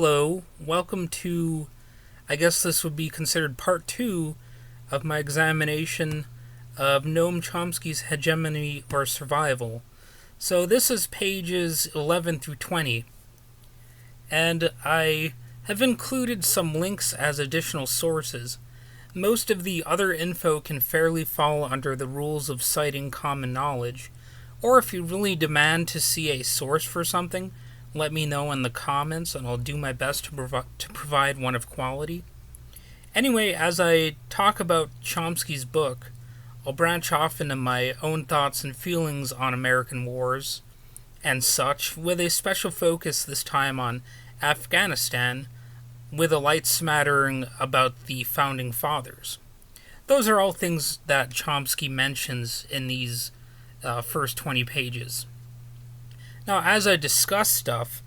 Hello, welcome to, I guess this would be considered part 2 of my examination of Noam Chomsky's Hegemony or Survival. So this is pages 11 through 20, and I have included some links as additional sources. Most of the other info can fairly fall under the rules of citing common knowledge, or if you really demand to see a source for something, let me know in the comments and I'll do my best to provide one of quality. Anyway, as I talk about Chomsky's book, I'll branch off into my own thoughts and feelings on American wars and such, with a special focus this time on Afghanistan, with a light smattering about the Founding Fathers. Those are all things that Chomsky mentions in these first 20 pages. Now, as I discuss stuff,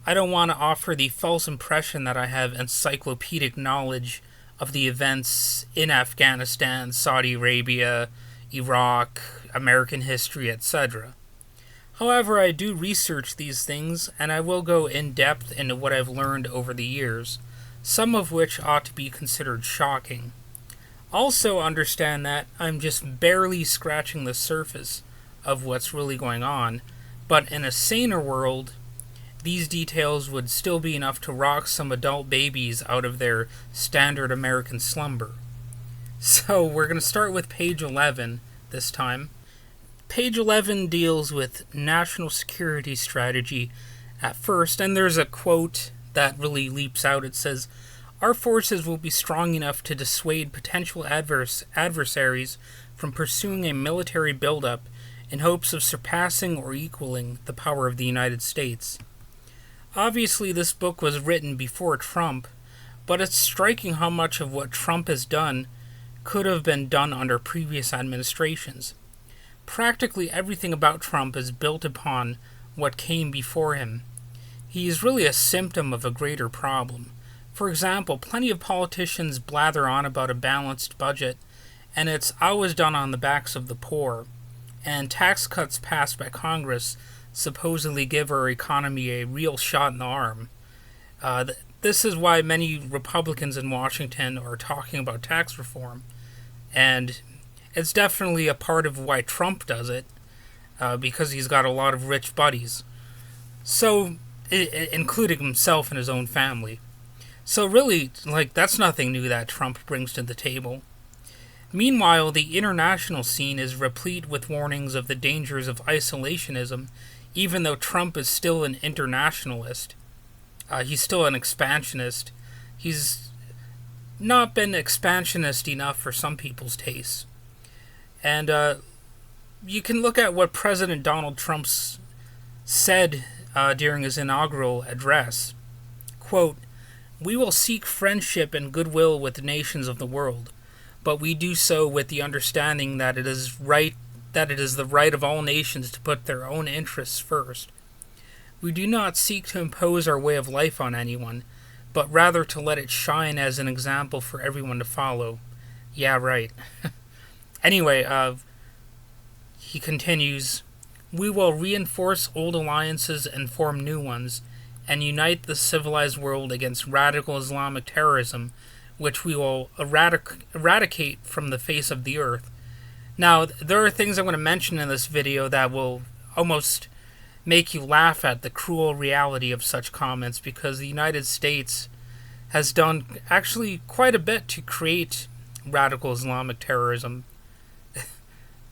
I don't want to offer the false impression that I have encyclopedic knowledge of the events in Afghanistan, Saudi Arabia, Iraq, American history, etc. However, I do research these things, and I will go in depth into what I've learned over the years, some of which ought to be considered shocking. Also understand that I'm just barely scratching the surface of what's really going on, but in a saner world, these details would still be enough to rock some adult babies out of their standard American slumber. So we're going to start with page 11 this time. Page 11 deals with national security strategy at first, and there's a quote that really leaps out. It says, "Our forces will be strong enough to dissuade potential adversaries from pursuing a military buildup in hopes of surpassing or equaling the power of the United States." Obviously, this book was written before Trump, but it's striking how much of what Trump has done could have been done under previous administrations. Practically everything about Trump is built upon what came before him. He is really a symptom of a greater problem. For example, plenty of politicians blather on about a balanced budget, and it's always done on the backs of the poor. And tax cuts passed by Congress supposedly give our economy a real shot in the arm. This is why many Republicans in Washington are talking about tax reform, and it's definitely a part of why Trump does it, because he's got a lot of rich buddies, so including himself and his own family. So really, that's nothing new that Trump brings to the table. Meanwhile, the international scene is replete with warnings of the dangers of isolationism, even though Trump is still an internationalist. He's still an expansionist. He's not been expansionist enough for some people's tastes. And you can look at what President Donald Trump said during his inaugural address. Quote, "We will seek friendship and goodwill with the nations of the world, but we do so with the understanding that it is the right of all nations to put their own interests first. We do not seek to impose our way of life on anyone, but rather to let it shine as an example for everyone to follow." Yeah, right. Anyway, he continues, "We will reinforce old alliances and form new ones, and unite the civilized world against radical Islamic terrorism, which we will eradicate from the face of the earth." Now, there are things I'm going to mention in this video that will almost make you laugh at the cruel reality of such comments, because the United States has done actually quite a bit to create radical Islamic terrorism.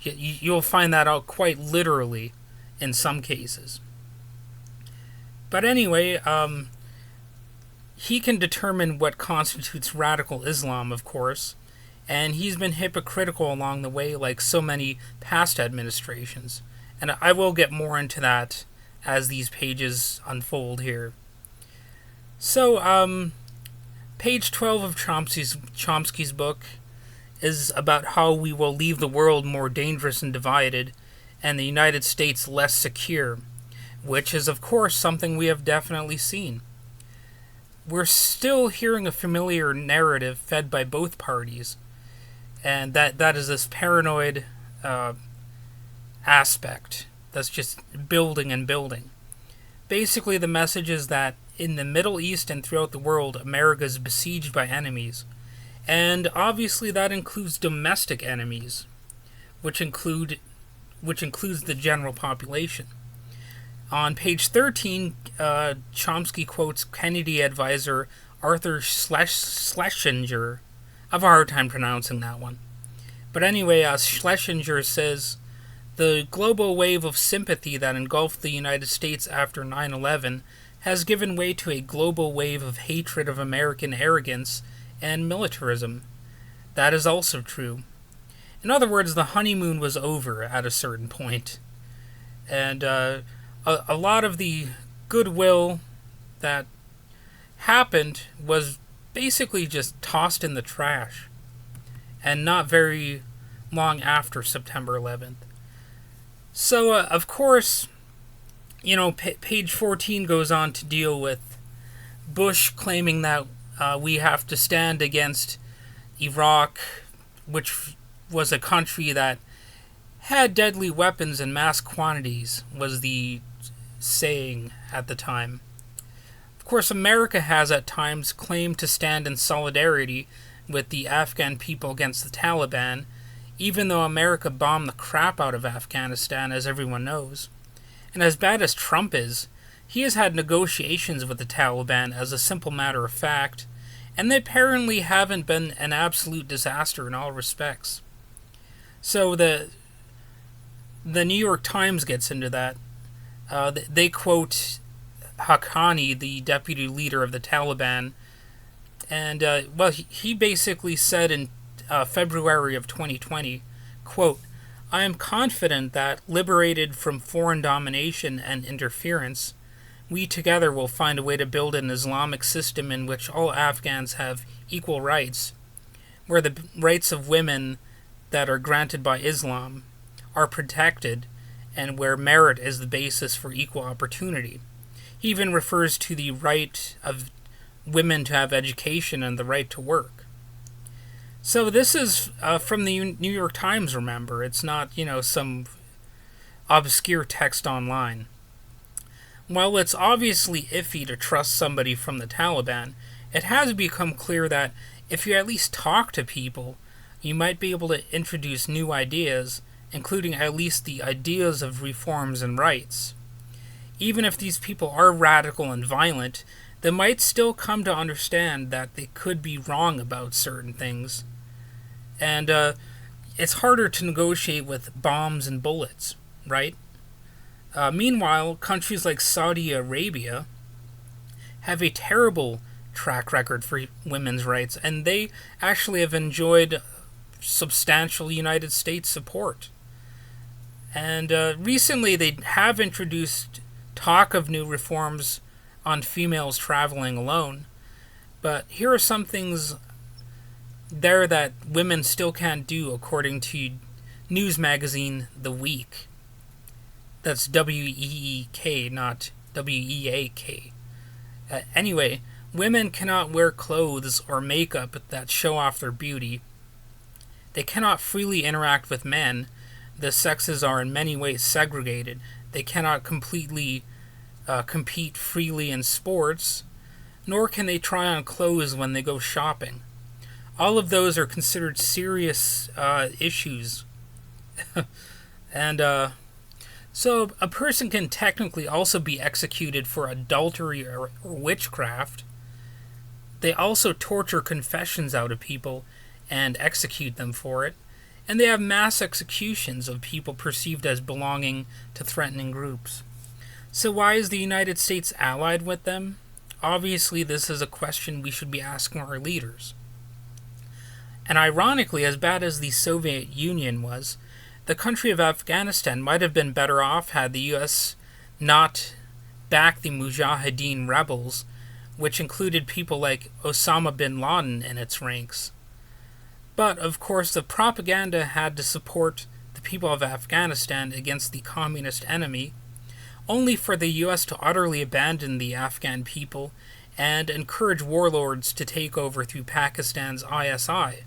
You'll find that out quite literally in some cases. But anyway, he can determine what constitutes radical Islam, of course, and he's been hypocritical along the way, like so many past administrations. And I will get more into that as these pages unfold here. So, page 12 of Chomsky's book is about how we will leave the world more dangerous and divided, and the United States less secure, which is, of course, something we have definitely seen. We're still hearing a familiar narrative fed by both parties, and that is this paranoid aspect that's just building and building. Basically, the message is that in the Middle East and throughout the world, America is besieged by enemies. And obviously that includes domestic enemies, which includes the general population. On page 13, Chomsky quotes Kennedy advisor Arthur Schlesinger. I have a hard time pronouncing that one. But anyway, Schlesinger says, the global wave of sympathy that engulfed the United States after 9/11 has given way to a global wave of hatred of American arrogance and militarism. That is also true. In other words, the honeymoon was over at a certain point. And a lot of the goodwill that happened was basically just tossed in the trash. And not very long after September 11th. So, of course, page 14 goes on to deal with Bush claiming that we have to stand against Iraq, which was a country that had deadly weapons in mass quantities, was the saying at the time. Of course, America has at times claimed to stand in solidarity with the Afghan people against the Taliban, even though America bombed the crap out of Afghanistan, as everyone knows. And as bad as Trump is, he has had negotiations with the Taliban as a simple matter of fact, and they apparently haven't been an absolute disaster in all respects. So the New York Times gets into that. They quote Haqqani, the deputy leader of the Taliban, and he basically said in February of 2020, quote, I am confident that, liberated from foreign domination and interference, we together will find a way to build an Islamic system in which all Afghans have equal rights, where the rights of women that are granted by Islam are protected, and where merit is the basis for equal opportunity. He even refers to the right of women to have education and the right to work. So this is from the New York Times, remember. It's not, some obscure text online. While it's obviously iffy to trust somebody from the Taliban, it has become clear that if you at least talk to people, you might be able to introduce new ideas, including at least the ideas of reforms and rights. Even if these people are radical and violent, they might still come to understand that they could be wrong about certain things. And it's harder to negotiate with bombs and bullets, right? Meanwhile, countries like Saudi Arabia have a terrible track record for women's rights, and they actually have enjoyed substantial United States support. And recently they have introduced talk of new reforms on females traveling alone, but here are some things there that women still can't do, according to news magazine The Week. That's W-E-E-K, not W-E-A-K. Anyway, women cannot wear clothes or makeup that show off their beauty. They cannot freely interact with men. The sexes are in many ways segregated. They cannot completely compete freely in sports, nor can they try on clothes when they go shopping. All of those are considered serious issues. And so a person can technically also be executed for adultery or witchcraft. They also torture confessions out of people and execute them for it. And they have mass executions of people perceived as belonging to threatening groups. So why is the United States allied with them? Obviously, this is a question we should be asking our leaders. And ironically, as bad as the Soviet Union was, the country of Afghanistan might have been better off had the U.S. not backed the Mujahideen rebels, which included people like Osama bin Laden in its ranks. But, of course, the propaganda had to support the people of Afghanistan against the communist enemy, only for the U.S. to utterly abandon the Afghan people and encourage warlords to take over through Pakistan's ISI.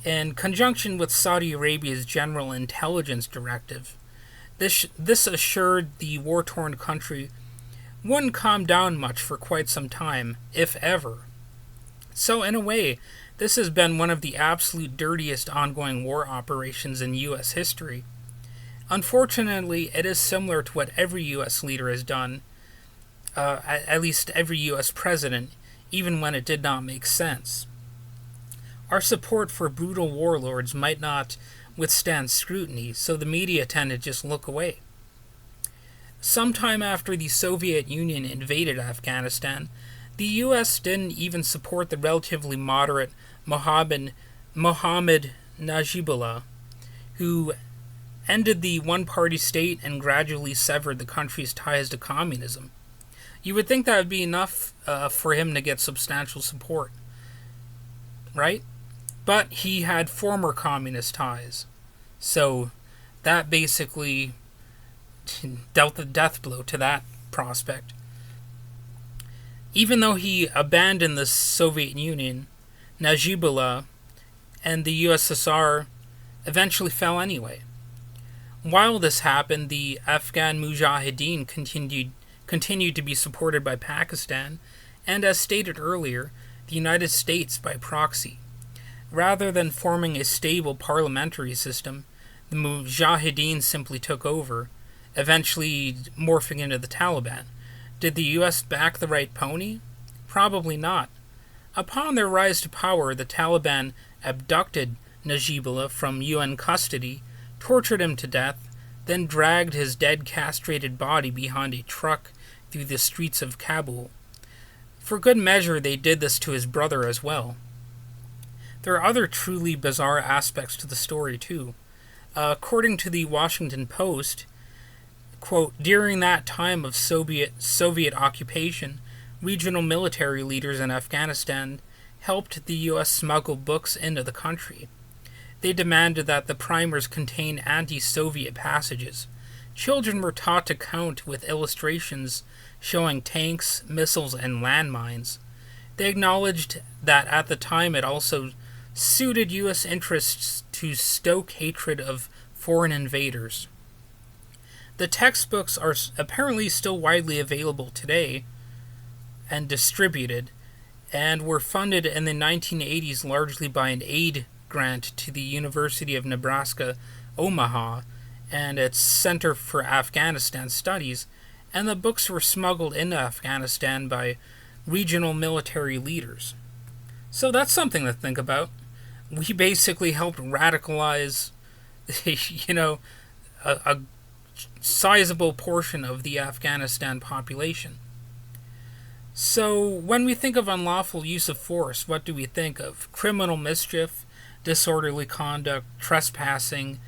In conjunction with Saudi Arabia's General Intelligence Directive, this assured the war-torn country wouldn't calm down much for quite some time, if ever. So in a way, this has been one of the absolute dirtiest ongoing war operations in U.S. history. Unfortunately, it is similar to what every U.S. leader has done, at least every U.S. president, even when it did not make sense. Our support for brutal warlords might not withstand scrutiny, so the media tend to just look away. Sometime after the Soviet Union invaded Afghanistan, the U.S. didn't even support the relatively moderate Mohammed Najibullah, who ended the one-party state and gradually severed the country's ties to communism. You would think that would be enough for him to get substantial support, right? But he had former communist ties, so that basically dealt the death blow to that prospect. Even though he abandoned the Soviet Union, Najibullah and the USSR eventually fell anyway. While this happened, the Afghan Mujahideen continued to be supported by Pakistan, and as stated earlier, the United States by proxy. Rather than forming a stable parliamentary system, the Mujahideen simply took over, eventually morphing into the Taliban. Did the U.S. back the right pony? Probably not. Upon their rise to power, the Taliban abducted Najibullah from UN custody, tortured him to death, then dragged his dead, castrated body behind a truck through the streets of Kabul. For good measure, they did this to his brother as well. There are other truly bizarre aspects to the story, too. According to the Washington Post, quote, during that time of Soviet occupation, regional military leaders in Afghanistan helped the U.S. smuggle books into the country. They demanded that the primers contain anti-Soviet passages. Children were taught to count with illustrations showing tanks, missiles, and landmines. They acknowledged that at the time it also suited U.S. interests to stoke hatred of foreign invaders. The textbooks are apparently still widely available today and distributed, and were funded in the 1980s largely by an aid grant to the University of Nebraska, Omaha, and its Center for Afghanistan Studies, and the books were smuggled into Afghanistan by regional military leaders. So that's something to think about. We basically helped radicalize, a sizable portion of the Afghanistan population. So, when we think of unlawful use of force, what do we think of? Criminal mischief, disorderly conduct, trespassing,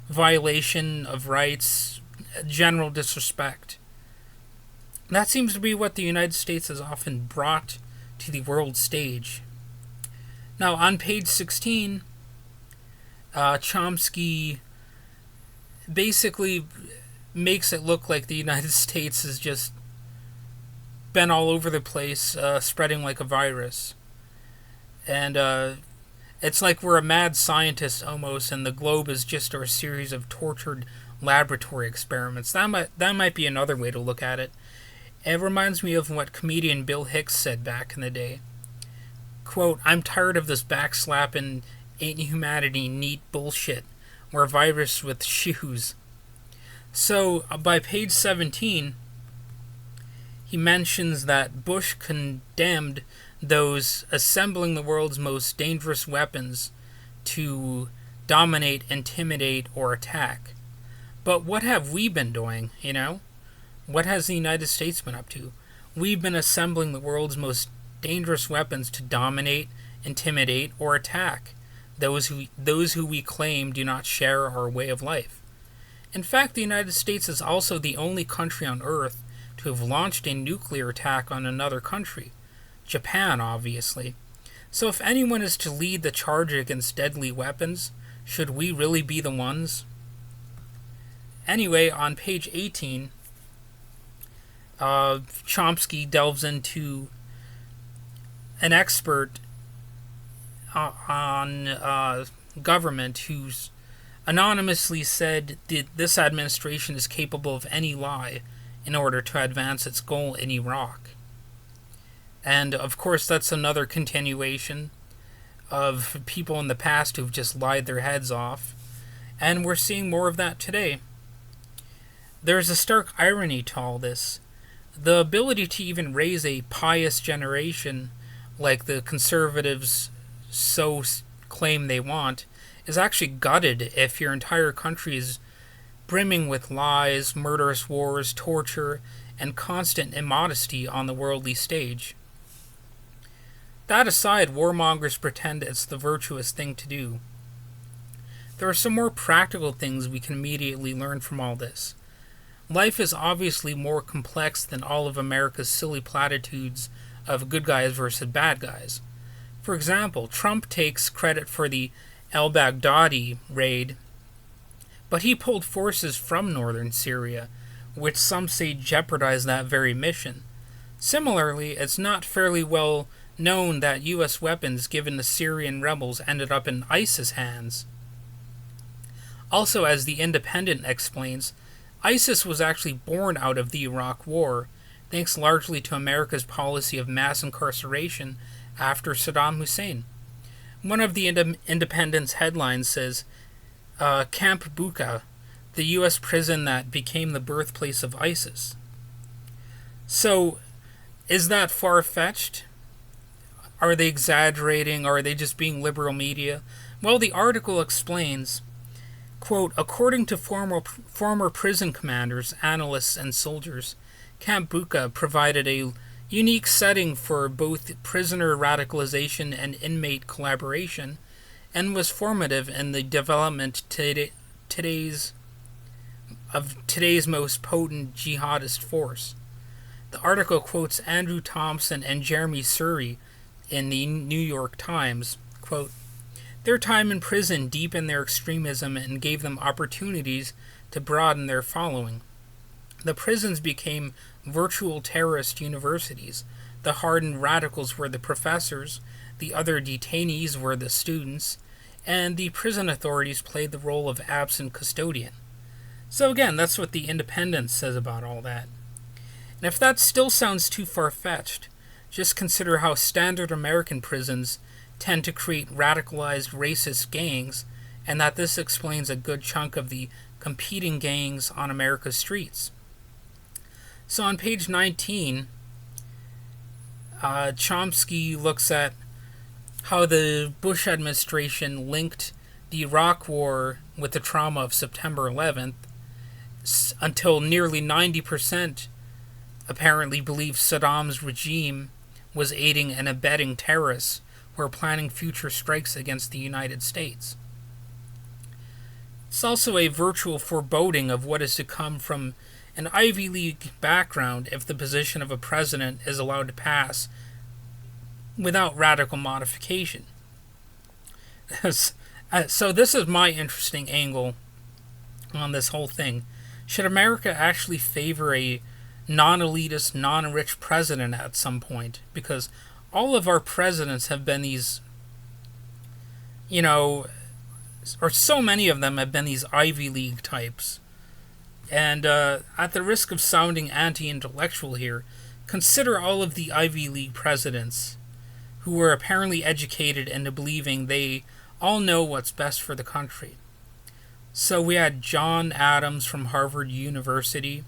violation of rights, general disrespect. That seems to be what the United States has often brought to the world stage. Now, on page 16, Chomsky basically makes it look like the United States has just been all over the place, spreading like a virus. And it's like we're a mad scientist almost, and the globe is just our series of tortured laboratory experiments. That might be another way to look at it. It reminds me of what comedian Bill Hicks said back in the day. Quote, I'm tired of this backslapping, ain't humanity neat bullshit. We're a virus with shoes. So, by page 17, he mentions that Bush condemned those assembling the world's most dangerous weapons to dominate, intimidate, or attack. But what have we been doing, What has the United States been up to? We've been assembling the world's most dangerous weapons to dominate, intimidate, or attack those who we claim do not share our way of life. In fact, the United States is also the only country on Earth to have launched a nuclear attack on another country. Japan, obviously. So if anyone is to lead the charge against deadly weapons, should we really be the ones? Anyway, on page 18, Chomsky delves into an expert on government who's anonymously said that this administration is capable of any lie, in order to advance its goal in Iraq. And of course, that's another continuation of people in the past who've just lied their heads off. And we're seeing more of that today. There's a stark irony to all this. The ability to even raise a pious generation, like the conservatives so claim they want, is actually gutted if your entire country is brimming with lies, murderous wars, torture, and constant immodesty on the worldly stage. That aside, warmongers pretend it's the virtuous thing to do. There are some more practical things we can immediately learn from all this. Life is obviously more complex than all of America's silly platitudes of good guys versus bad guys. For example, Trump takes credit for the al-Baghdadi raid, but he pulled forces from northern Syria, which some say jeopardized that very mission. Similarly, it's not fairly well known that U.S. weapons given the Syrian rebels ended up in ISIS hands. Also, as The Independent explains, ISIS was actually born out of the Iraq War, thanks largely to America's policy of mass incarceration after Saddam Hussein. One of the Independent's headlines says, Camp Bucca, the U.S. prison that became the birthplace of ISIS. So, is that far-fetched? Are they exaggerating? Are they just being liberal media? Well, the article explains, quote, according to former prison commanders, analysts, and soldiers, Camp Bucca provided a unique setting for both prisoner radicalization and inmate collaboration, and was formative in the development of today's most potent jihadist force. The article quotes Andrew Thompson and Jeremy Surrey in the New York Times, quote, their time in prison deepened their extremism and gave them opportunities to broaden their following. The prisons became virtual terrorist universities. The hardened radicals were the professors, the other detainees were the students, and the prison authorities played the role of absent custodian. So again, that's what The Independent says about all that. And if that still sounds too far-fetched, just consider how standard American prisons tend to create radicalized racist gangs, and that this explains a good chunk of the competing gangs on America's streets. So on page 19, Chomsky looks at how the Bush administration linked the Iraq War with the trauma of September 11th, until nearly 90% apparently believed Saddam's regime was aiding and abetting terrorists who are planning future strikes against the United States. It's also a virtual foreboding of what is to come from an Ivy League background if the position of a president is allowed to pass without radical modification. So this is my interesting angle on this whole thing. Should America actually favor a non-elitist, non-rich president at some point? Because all of our presidents have been these, or so many of them have been these Ivy League types. And at the risk of sounding anti-intellectual here, consider all of the Ivy League presidents who were apparently educated into believing they all know what's best for the country. So we had John Adams from Harvard University,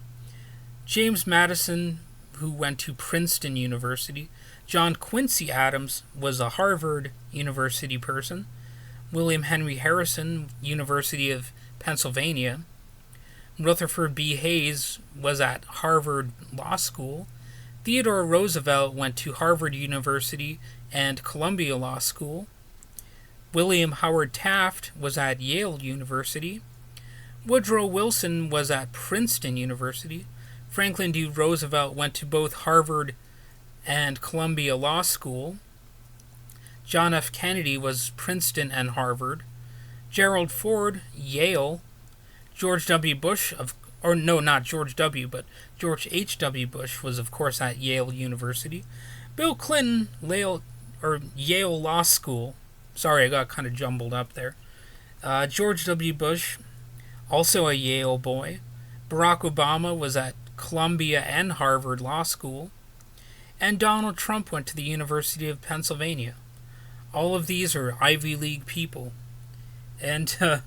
James Madison, who went to Princeton University, John Quincy Adams was a Harvard University person, William Henry Harrison, University of Pennsylvania, Rutherford B. Hayes was at Harvard Law School, Theodore Roosevelt went to Harvard University and Columbia Law School, William Howard Taft was at Yale University, Woodrow Wilson was at Princeton University, Franklin D. Roosevelt went to both Harvard and Columbia Law School, John F. Kennedy was Princeton and Harvard, Gerald Ford, Yale, George W. Bush, not George W., but George H.W. Bush was, of course, at Yale University, Bill Clinton, Yale Law School. Sorry, I got kind of jumbled up there. George W. Bush, also a Yale boy. Barack Obama was at Columbia and Harvard Law School, and Donald Trump went to the University of Pennsylvania. All of these are Ivy League people. And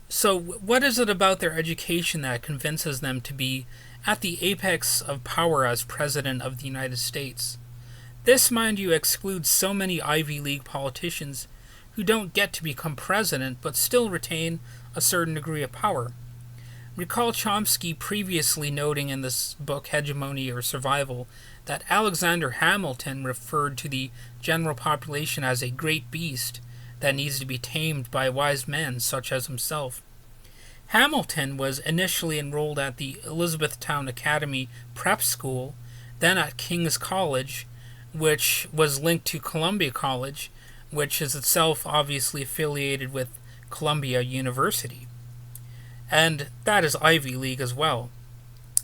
so what is it about their education that convinces them to be at the apex of power as President of the United States? This, mind you, excludes so many Ivy League politicians who don't get to become president but still retain a certain degree of power. Recall Chomsky previously noting in this book, Hegemony or Survival, that Alexander Hamilton referred to the general population as a great beast that needs to be tamed by wise men such as himself. Hamilton was initially enrolled at the Elizabethtown Academy Prep School, then at King's College, which was linked to Columbia College, which is itself obviously affiliated with Columbia University. And that is Ivy League as well.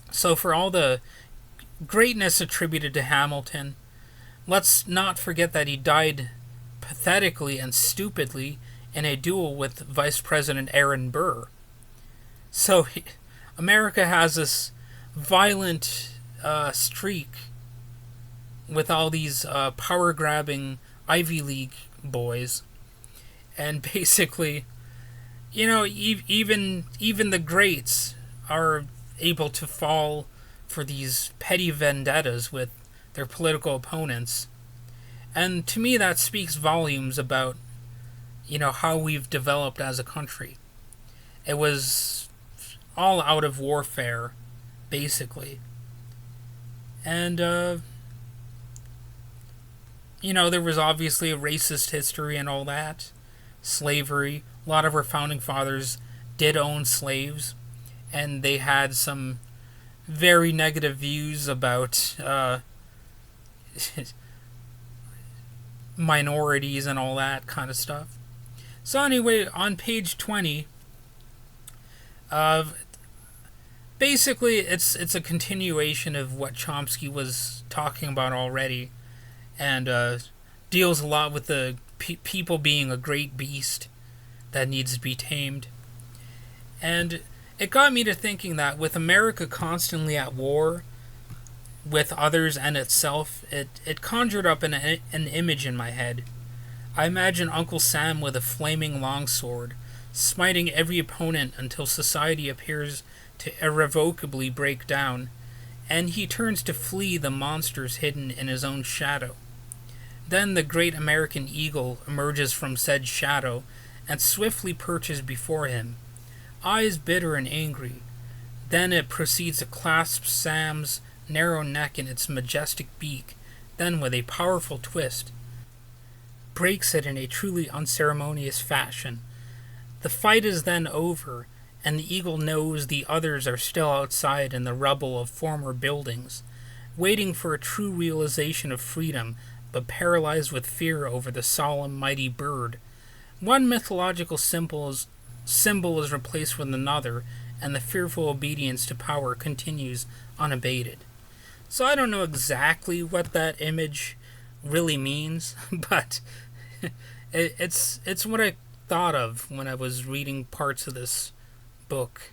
So for all the greatness attributed to Hamilton, let's not forget that he died pathetically and stupidly in a duel with Vice President Aaron Burr. So America has this violent streak with all these power-grabbing Ivy League boys. And basically, you know, even the greats are able to fall for these petty vendettas with their political opponents. And to me, that speaks volumes about, you know, how we've developed as a country. It was all out of warfare, basically. And, you know, there was obviously a racist history and all that. Slavery. A lot of our founding fathers did own slaves, and they had some very negative views about minorities and all that kind of stuff. So anyway, on page 20, basically it's a continuation of what Chomsky was talking about already, and deals a lot with the people being a great beast that needs to be tamed. And it got me to thinking that with America constantly at war with others and itself, it conjured up an image in my head. I imagine Uncle Sam with a flaming longsword, smiting every opponent until society appears to irrevocably break down, and he turns to flee the monsters hidden in his own shadow. Then the great American eagle emerges from said shadow and swiftly perches before him, eyes bitter and angry. Then it proceeds to clasp Sam's narrow neck in its majestic beak, then with a powerful twist, breaks it in a truly unceremonious fashion. The fight is then over, and the eagle knows the others are still outside in the rubble of former buildings, waiting for a true realization of freedom, but paralyzed with fear over the solemn, mighty bird. One mythological symbol is replaced with another, and the fearful obedience to power continues unabated. So I don't know exactly what that image really means, but it's what I thought of when I was reading parts of this book.